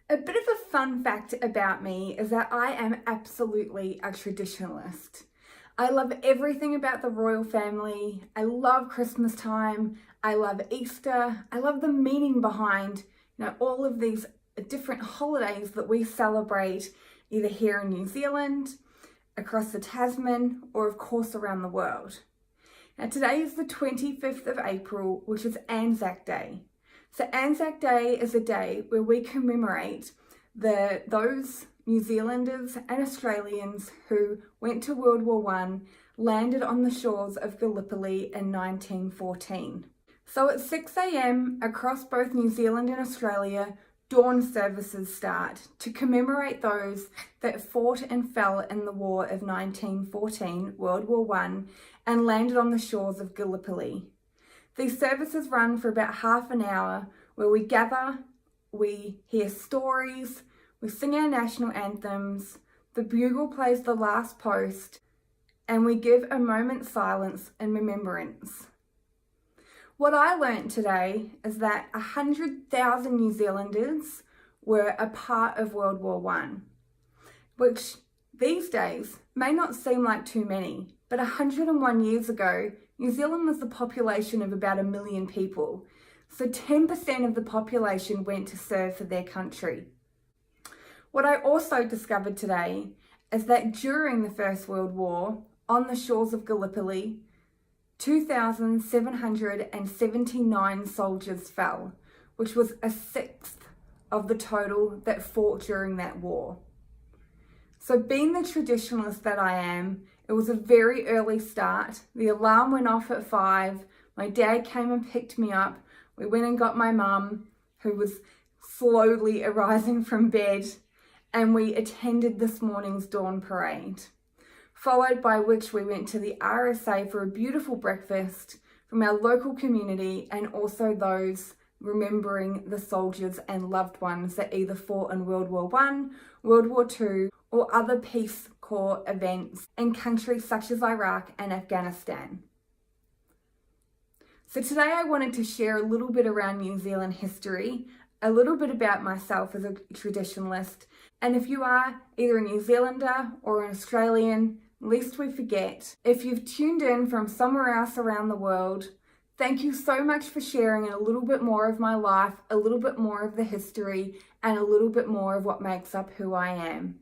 A bit of a fun fact about me is that I am absolutely a traditionalist. I love everything about the royal family. I love Christmas time. I love Easter. I love the meaning behind, all of these different holidays that we celebrate either here in New Zealand, across the Tasman, or of course around the world. Now today is the 25th of April, which is ANZAC Day. So ANZAC Day is a day where we commemorate those New Zealanders and Australians who went to World War I, landed on the shores of Gallipoli in 1914. So at 6 a.m. across both New Zealand and Australia, dawn services start to commemorate those that fought and fell in the War of 1914, World War I, and landed on the shores of Gallipoli. These services run for about half an hour where we gather, we hear stories, we sing our national anthems, the bugle plays the last post, and we give a moment's silence in remembrance. What I learnt today is that 100,000 New Zealanders were a part of World War I, which these days may not seem like too many, but 101 years ago, New Zealand was the population of about 1 million people, so 10% of the population went to serve for their country. What I also discovered today is that during the First World War, on the shores of Gallipoli, 2,779 soldiers fell, which was a sixth of the total that fought during that war. So being the traditionalist that I am, it was a very early start. The alarm went off at 5. My dad came and picked me up. We went and got my mum, who was slowly arising from bed, and we attended this morning's dawn parade. Followed by which we went to the RSA for a beautiful breakfast from our local community and also those remembering the soldiers and loved ones that either fought in World War I, World War II, or other Peace Corps events in countries such as Iraq and Afghanistan. So today I wanted to share a little bit around New Zealand history, a little bit about myself as a traditionalist, and if you are either a New Zealander or an Australian, lest we forget, if you've tuned in from somewhere else around the world, thank you so much for sharing a little bit more of my life, a little bit more of the history, and a little bit more of what makes up who I am.